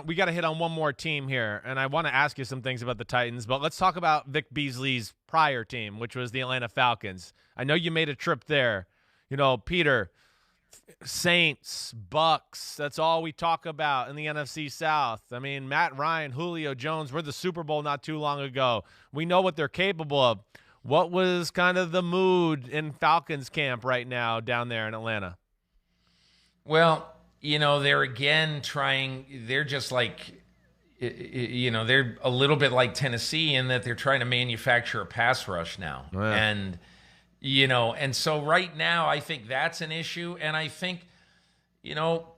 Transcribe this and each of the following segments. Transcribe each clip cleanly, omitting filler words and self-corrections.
we got to hit on one more team here, and I want to ask you some things about the Titans, but let's talk about Vic Beasley's prior team, which was the Atlanta Falcons. I know you made a trip there. Peter, Saints, Bucks, that's all we talk about in the NFC South. I mean, Matt Ryan, Julio Jones, we're the Super Bowl not too long ago. We know what they're capable of. What was kind of the mood in Falcons camp right now down there in Atlanta? Well, they're again they're just like, they're a little bit like Tennessee in that they're trying to manufacture a pass rush now. Yeah. And so right now I think that's an issue. And I think,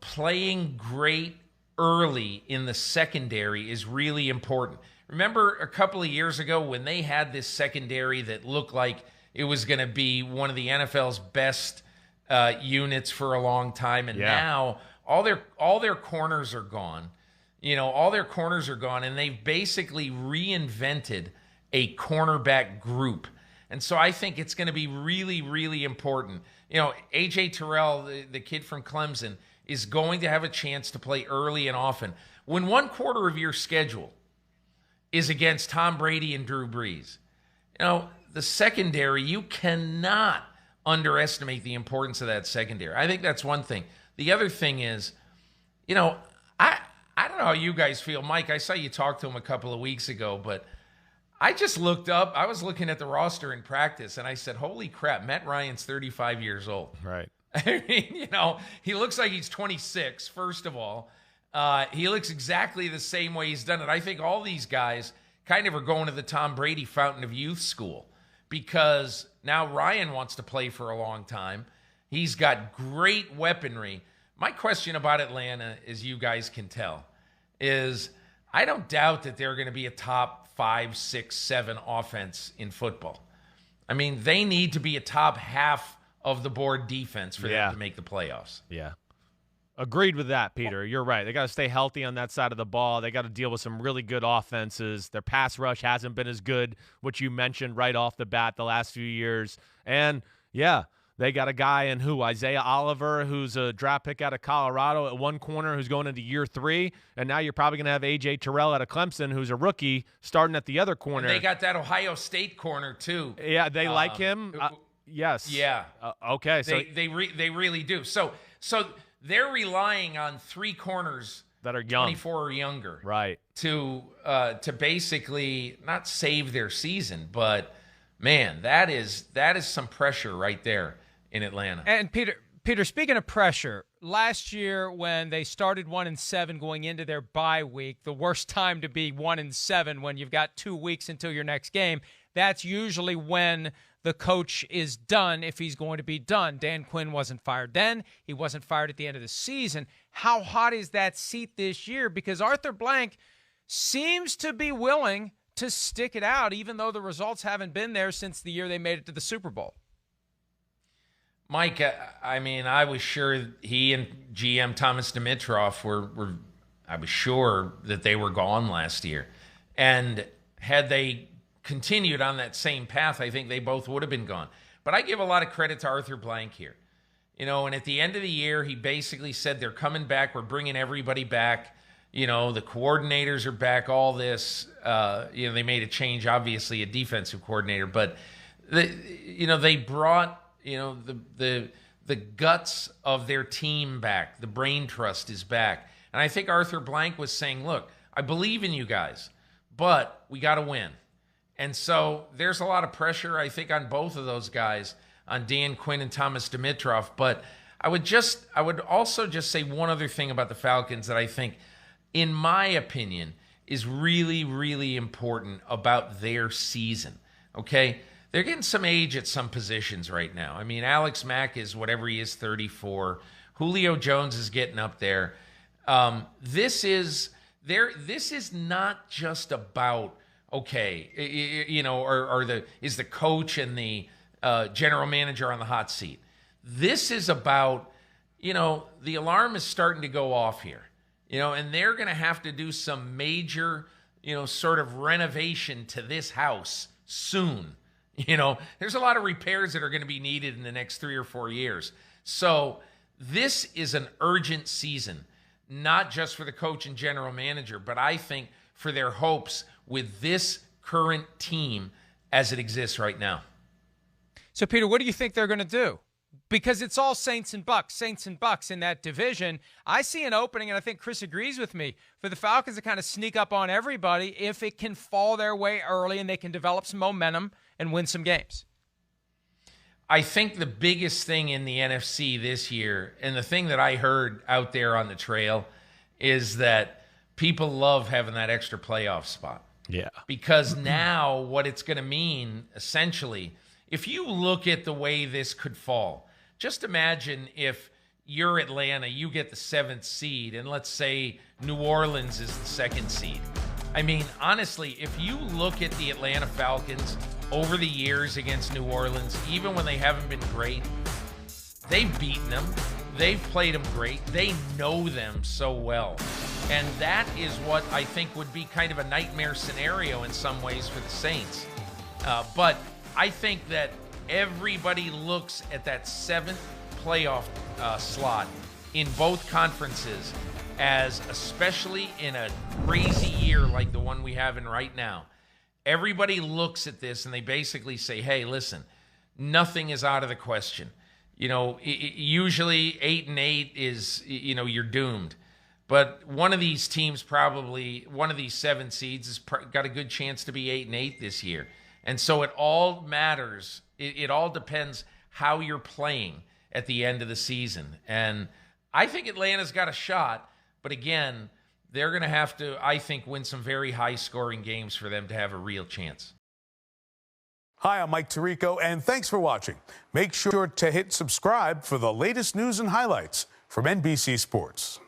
playing great early in the secondary is really important. Remember a couple of years ago when they had this secondary that looked like it was going to be one of the NFL's best units for a long time, and now all their corners are gone. All their corners are gone, and they've basically reinvented a cornerback group. And so I think it's going to be really, really important. A.J. Terrell, the kid from Clemson, is going to have a chance to play early and often. When one quarter of your schedule is against Tom Brady and Drew Brees, the secondary, you cannot underestimate the importance of that secondary. I think that's one thing. The other thing is, I don't know how you guys feel. Mike, I saw you talk to him a couple of weeks ago, but I just looked up. I was looking at the roster in practice, and I said, holy crap, Matt Ryan's 35 years old. Right. I mean, he looks like he's 26, first of all. He looks exactly the same way he's done it. I think all these guys kind of are going to the Tom Brady Fountain of Youth school because now Ryan wants to play for a long time. He's got great weaponry. My question about Atlanta, as you guys can tell, is I don't doubt that they're going to be a top 5, 6, 7 offense in football. I mean, they need to be a top half of the board defense for them to make the playoffs. Yeah. Agreed with that, Peter. You're right. They got to stay healthy on that side of the ball. They got to deal with some really good offenses. Their pass rush hasn't been as good, which you mentioned right off the bat the last few years. And, they got a guy in Isaiah Oliver, who's a draft pick out of Colorado at one corner who's going into year 3. And now you're probably going to have A.J. Terrell out of Clemson, who's a rookie, starting at the other corner. And they got that Ohio State corner, too. Yeah, they like him? Yes. Yeah. Okay. So They really do. So they're relying on 3 corners that are young, 24 or younger, right? To basically not save their season, but man, that is some pressure right there in Atlanta. And Peter, speaking of pressure, last year when they started 1-7 going into their bye week, the worst time to be 1-7 when you've got 2 weeks until your next game. That's usually when the coach is done, if he's going to be done. Dan Quinn wasn't fired then. He wasn't fired at the end of the season. How hot is that seat this year? Because Arthur Blank seems to be willing to stick it out, even though the results haven't been there since the year they made it to the Super Bowl. Mike, I mean, I was sure he and GM Thomas Dimitroff were I was sure that they were gone last year. And had they continued on that same path, I think they both would have been gone. But I give a lot of credit to Arthur Blank here. And at the end of the year, he basically said they're coming back. We're bringing everybody back. The coordinators are back, all this. They made a change, obviously, a defensive coordinator. But, they brought, the guts of their team back. The brain trust is back. And I think Arthur Blank was saying, look, I believe in you guys, but we got to win. And so there's a lot of pressure, I think, on both of those guys, on Dan Quinn and Thomas Dimitroff. But I would also just say one other thing about the Falcons that I think, in my opinion, is really, really important about their season, okay? They're getting some age at some positions right now. I mean, Alex Mack is whatever he is, 34. Julio Jones is getting up there. This is not just about, okay, is the coach and the general manager on the hot seat. This is about, the alarm is starting to go off here. And they're going to have to do some major, sort of renovation to this house soon. There's a lot of repairs that are going to be needed in the next 3 or 4 years. So this is an urgent season. not just for the coach and general manager, but I think for their hopes with this current team as it exists right now. So, Peter, what do you think they're going to do? Because it's all Saints and Bucks in that division. I see an opening, and I think Chris agrees with me, for the Falcons to kind of sneak up on everybody if it can fall their way early and they can develop some momentum and win some games. I think the biggest thing in the NFC this year, and the thing that I heard out there on the trail, is that people love having that extra playoff spot. Yeah. Because now what it's going to mean, essentially, if you look at the way this could fall, just imagine if you're Atlanta, you get the 7th seed, and let's say New Orleans is the 2nd seed. I mean, honestly, if you look at the Atlanta Falcons over the years against New Orleans, even when they haven't been great, they've beaten them. They've played them great. They know them so well. And that is what I think would be kind of a nightmare scenario in some ways for the Saints. But I think that everybody looks at that 7th playoff slot in both conferences as, especially in a crazy year like the one we have in right now, everybody looks at this and they basically say, hey, listen, nothing is out of the question. You know, usually 8-8 is, you know, you're doomed. But one of these teams, probably one of these 7 seeds, has got a good chance to be 8-8 this year. And so it all matters. It all depends how you're playing at the end of the season. And I think Atlanta's got a shot. But again, they're going to have to, I think, win some very high-scoring games for them to have a real chance. Hi, I'm Mike Tirico, and thanks for watching. Make sure to hit subscribe for the latest news and highlights from NBC Sports.